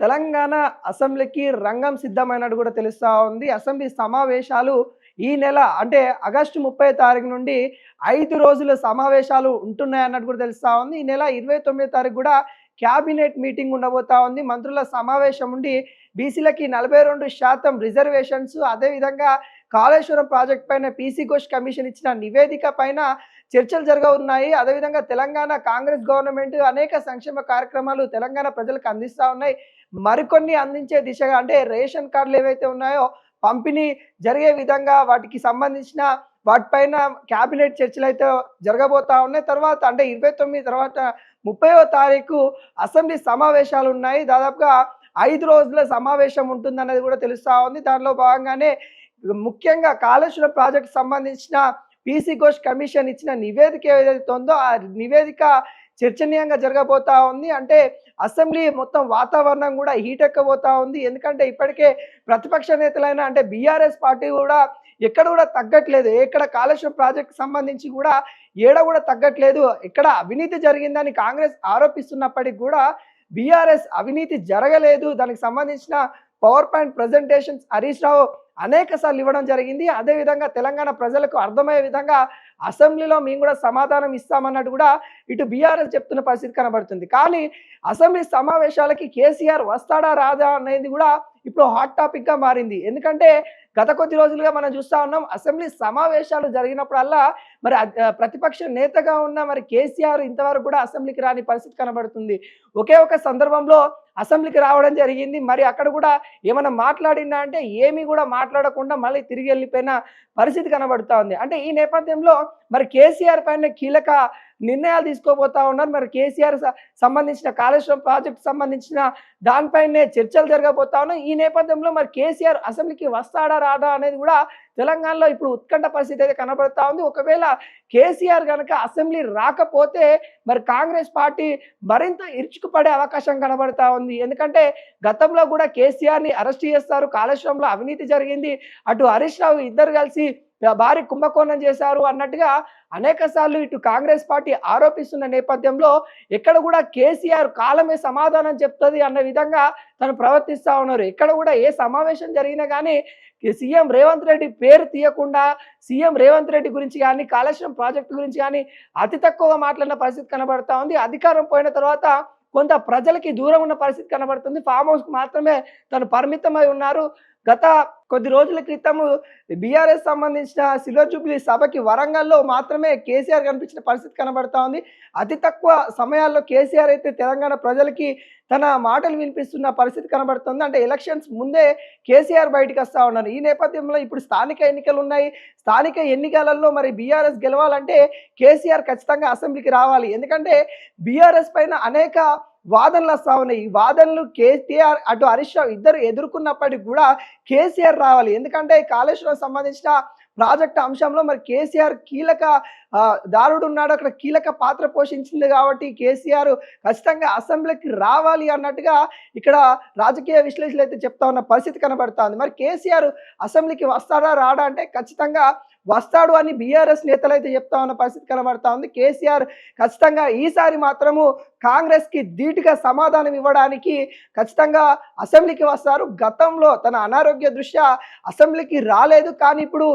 తెలంగాణ అసెంబ్లీకి రంగం సిద్ధమైనట్టు కూడా తెలుస్తా ఉంది. అసెంబ్లీ సమావేశాలు ఈ నెల అంటే ఆగస్టు 30 తారీఖు నుండి 5 రోజుల సమావేశాలు ఉంటున్నాయన్నట్టు కూడా తెలుస్తా ఉంది. ఈ నెల 29 తారీఖు కూడా క్యాబినెట్ మీటింగ్ ఉండబోతా ఉంది. మంత్రుల సమావేశం ఉండి బీసీలకి 42% రిజర్వేషన్స్, అదేవిధంగా కాళేశ్వరం ప్రాజెక్ట్ పైన పీసీ ఘోష్ కమిషన్ ఇచ్చిన నివేదిక పైన చర్చలు జరగనున్నాయి. అదేవిధంగా తెలంగాణ కాంగ్రెస్ గవర్నమెంట్ అనేక సంక్షేమ కార్యక్రమాలు తెలంగాణ ప్రజలకు అందిస్తూ ఉన్నాయి. మరికొన్ని అందించే దిశగా అంటే రేషన్ కార్డులు ఏవైతే ఉన్నాయో పంపిణీ జరిగే విధంగా వాటికి సంబంధించిన వాటిపైన క్యాబినెట్ చర్చలు అయితే జరగబోతా ఉన్నాయి. తర్వాత అంటే 29 తర్వాత 30వ తారీఖు అసెంబ్లీ సమావేశాలు ఉన్నాయి. దాదాపుగా 5 రోజుల సమావేశం ఉంటుందన్నది కూడా తెలుస్తా ఉంది. దానిలో భాగంగానే ముఖ్యంగా కాళేశ్వరం ప్రాజెక్టు సంబంధించిన పీసీ ఘోష్ కమిషన్ ఇచ్చిన నివేదిక ఏదైతే ఉందో ఆ నివేదిక చర్చనీయంగా జరగబోతా ఉంది. అంటే అసెంబ్లీ మొత్తం వాతావరణం కూడా హీట్ ఎక్కబోతా ఉంది. ఎందుకంటే ఇప్పటికే ప్రతిపక్ష నేతలైన అంటే బీఆర్ఎస్ పార్టీ కూడా ఎక్కడ కూడా తగ్గట్లేదు. ఎక్కడ కాళేశ్వరం ప్రాజెక్ట్ సంబంధించి కూడా ఏడ కూడా తగ్గట్లేదు. ఇక్కడ అవినీతి జరిగిందని కాంగ్రెస్ ఆరోపిస్తున్నప్పటికీ కూడా బీఆర్ఎస్ అవినీతి జరగలేదు, దానికి సంబంధించిన power point presentations Harish Rao అనేక సార్లు ఇవ్వడం జరిగింది. అదేవిధంగా తెలంగాణ ప్రజలకు అర్థమయ్యే విధంగా అసెంబ్లీలో మేము కూడా సమాధానం ఇస్తామన్నట్టు కూడా ఇటు బీఆర్ఎస్ చెప్తున్న పరిస్థితి కనబడుతుంది. కానీ అసెంబ్లీ సమావేశాలకి కేసీఆర్ వస్తాడా రాదా అనేది కూడా ఇప్పుడు హాట్ టాపిక్ గా మారింది. ఎందుకంటే గత కొద్ది రోజులుగా మనం చూస్తా ఉన్నాం, అసెంబ్లీ సమావేశాలు జరిగినప్పుడల్లా మరి ప్రతిపక్ష నేతగా ఉన్న మరి కేసీఆర్ ఇంతవరకు కూడా అసెంబ్లీకి రాని పరిస్థితి కనబడుతుంది. ఒకే ఒక సందర్భంలో అసెంబ్లీకి రావడం జరిగింది. మరి అక్కడ కూడా ఏమైనా మాట్లాడినా అంటే ఏమీ కూడా మాట్లాడకుండా మళ్ళీ తిరిగి వెళ్ళిపోయిన పరిస్థితి కనబడుతూ ఉంది. అంటే ఈ నేపథ్యంలో మరి కేసీఆర్ పైన కీలక నిర్ణయాలు తీసుకోబోతా ఉన్నారు. మరి కేసీఆర్ సంబంధించిన కాళేశ్వరం ప్రాజెక్టు సంబంధించిన దానిపైనే చర్చలు జరగబోతా ఉన్నాయి. ఈ నేపథ్యంలో మరి కేసీఆర్ అసెంబ్లీకి వస్తాడా రాడా అనేది కూడా తెలంగాణలో ఇప్పుడు ఉత్కంఠ పరిస్థితి అయితే కనబడతా ఉంది. ఒకవేళ కేసీఆర్ కనుక అసెంబ్లీ రాకపోతే మరి కాంగ్రెస్ పార్టీ మరింత ఇరుచుకుపడే అవకాశం కనబడతా ఉంది. ఎందుకంటే గతంలో కూడా కేసీఆర్ని అరెస్ట్ చేస్తారు, కాళేశ్వరంలో అవినీతి జరిగింది, అటు హరీష్ రావు ఇద్దరు కలిసి భారీ కుంభకోణం చేశారు అన్నట్టుగా అనేక సార్లు ఇటు కాంగ్రెస్ పార్టీ ఆరోపిస్తున్న నేపథ్యంలో ఎక్కడ కూడా కేసీఆర్ కాలమే సమాధానం చెప్తుంది అన్న విధంగా తను ప్రవర్తిస్తూ ఉన్నారు. ఎక్కడ కూడా ఏ సమావేశం జరిగినా కానీ సీఎం రేవంత్ రెడ్డి పేరు తీయకుండా సీఎం రేవంత్ రెడ్డి గురించి కానీ కాళేశ్వరం ప్రాజెక్టు గురించి కానీ అతి తక్కువగా మాట్లాడిన పరిస్థితి కనబడతా ఉంది. అధికారం పోయిన తర్వాత కొంత ప్రజలకి దూరం ఉన్న పరిస్థితి కనబడుతుంది. ఫామ్ హౌస్కి మాత్రమే తను పరిమితమై ఉన్నారు. గత కొద్ది రోజుల క్రితము బీఆర్ఎస్ సంబంధించిన సిల్వర్ జూబ్లీ సభకి వరంగల్లో మాత్రమే కేసీఆర్ కనిపించిన పరిస్థితి కనబడతా ఉంది. అతి తక్కువ సమయాల్లో కేసీఆర్ అయితే తెలంగాణ ప్రజలకి తన మాటలు వినిపిస్తున్న పరిస్థితి కనబడుతుంది. అంటే ఎలక్షన్స్ ముందే కేసీఆర్ బయటకు వస్తూ ఉన్నారు. ఈ నేపథ్యంలో ఇప్పుడు స్థానిక ఎన్నికలు ఉన్నాయి. స్థానిక ఎన్నికలలో మరి బీఆర్ఎస్ గెలవాలంటే కేసీఆర్ ఖచ్చితంగా అసెంబ్లీకి రావాలి. ఎందుకంటే బీఆర్ఎస్ పైన అనేక వాదనలు వస్తా ఉన్నాయి. ఈ వాదనలు కేసీఆర్ అటు హరీష్ రావు ఇద్దరు ఎదుర్కొన్నప్పటికీ కూడా కేసీఆర్ రావాలి. ఎందుకంటే కాళేశ్వరం సంబంధించిన ప్రాజెక్టు అంశంలో మరి కేసీఆర్ కీలక దారుడు ఉన్నాడు, అక్కడ కీలక పాత్ర పోషించింది కాబట్టి కేసీఆర్ ఖచ్చితంగా అసెంబ్లీకి రావాలి అన్నట్టుగా ఇక్కడ రాజకీయ విశ్లేషణలు అయితే చెప్తా ఉన్న పరిస్థితి కనబడుతుంది. మరి కేసీఆర్ అసెంబ్లీకి వస్తాడా రాడా అంటే ఖచ్చితంగా వస్తాడు అని బీఆర్ఎస్ నేతలు అయితే చెప్తా ఉన్న పరిస్థితి కనబడతా ఉంది. కేసీఆర్ ఖచ్చితంగా ఈసారి మాత్రము కాంగ్రెస్ కి ధీటుగా సమాధానం ఇవ్వడానికి ఖచ్చితంగా అసెంబ్లీకి వస్తారు. గతంలో తన అనారోగ్య దృష్ట్యా అసెంబ్లీకి రాలేదు, కానీ ఇప్పుడు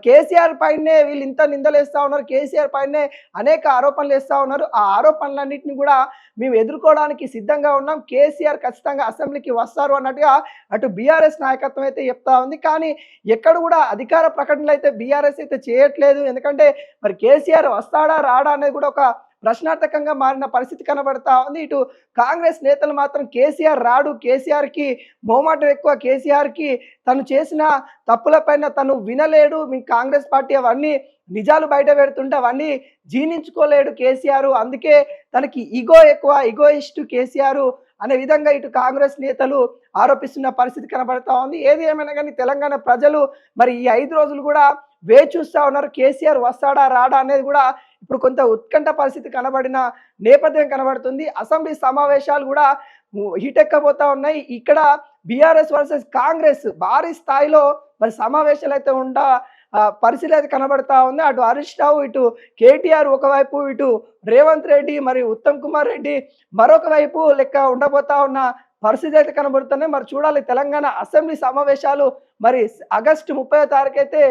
కేసీఆర్ పైనే వీళ్ళు ఇంత నిందలేస్తా ఉన్నారు, కేసీఆర్ పైనే అనేక ఆరోపణలు వేస్తా ఉన్నారు. ఆ ఆరోపణలన్నింటినీ కూడా మేము ఎదుర్కోవడానికి సిద్ధంగా ఉన్నాం, కేసీఆర్ ఖచ్చితంగా అసెంబ్లీకి వస్తారు అన్నట్టుగా అటు బీఆర్ఎస్ నాయకత్వం అయితే చెప్తా ఉంది. కానీ ఎక్కడ కూడా అధికార ప్రకటనలు అయితే బీఆర్ఎస్ అయితే చేయట్లేదు. ఎందుకంటే మరి కేసీఆర్ వస్తాడా రాడా అనేది కూడా ఒక ప్రశ్నార్థకంగా మారిన పరిస్థితి కనబడతా ఉంది. ఇటు కాంగ్రెస్ నేతలు మాత్రం కేసీఆర్ రాడు, కేసీఆర్కి మోమాటం ఎక్కువ, కేసీఆర్కి తను చేసిన తప్పులపైన తను వినలేడు, మీ కాంగ్రెస్ పార్టీ అవన్నీ నిజాలు బయట పెడుతుంటే అవన్నీ జీర్ణించుకోలేడు కేసీఆర్, అందుకే తనకి ఈగో ఎక్కువ, ఈగోయిస్ట్ కేసీఆర్ అనే విధంగా ఇటు కాంగ్రెస్ నేతలు ఆరోపిస్తున్న పరిస్థితి కనబడతా ఉంది. ఏది ఏమైనా కానీ తెలంగాణ ప్రజలు మరి ఈ 5 రోజులు కూడా వేచి చూస్తూ ఉన్నారు. కేసీఆర్ వస్తాడా రాడా అనేది కూడా ఇప్పుడు కొంత ఉత్కంఠ పరిస్థితి కనబడిన నేపథ్యం కనబడుతుంది. అసెంబ్లీ సమావేశాలు కూడా హీటెక్కబోతా ఉన్నాయి. ఇక్కడ బీఆర్ఎస్ వర్సెస్ కాంగ్రెస్ భారీ స్థాయిలో మరి సమావేశాలు అయితే పరిస్థితి అయితే కనబడతా ఉంది. అటు హరీష్ రావు, ఇటు కేటీఆర్ ఒకవైపు, ఇటు రేవంత్ రెడ్డి మరి ఉత్తమ్ కుమార్ రెడ్డి మరొక వైపు లెక్క ఉండబోతా ఉన్న పరిస్థితి అయితే కనబడుతున్నాయి. మరి చూడాలి తెలంగాణ అసెంబ్లీ సమావేశాలు మరి ఆగస్టు 30వ తారీఖు అయితే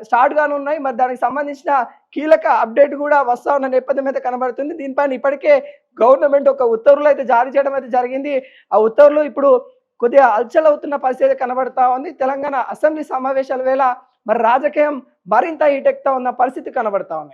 స్టార్ట్ కానున్నాయి. మరి దానికి సంబంధించిన కీలక అప్డేట్ కూడా వస్తా ఉన్న నేపథ్యం అయితే కనబడుతుంది. దీనిపైన ఇప్పటికే గవర్నమెంట్ ఒక ఉత్తర్వులు అయితే జారీ చేయడం అయితే జరిగింది. ఆ ఉత్తర్వులు ఇప్పుడు కొద్దిగా హల్చల్ అవుతున్న పరిస్థితి కనబడతా ఉంది. తెలంగాణ అసెంబ్లీ సమావేశాల వేళ మరి రాజకీయం మరింత హీటెక్కుతా ఉన్న పరిస్థితి కనబడతా ఉన్నాయి.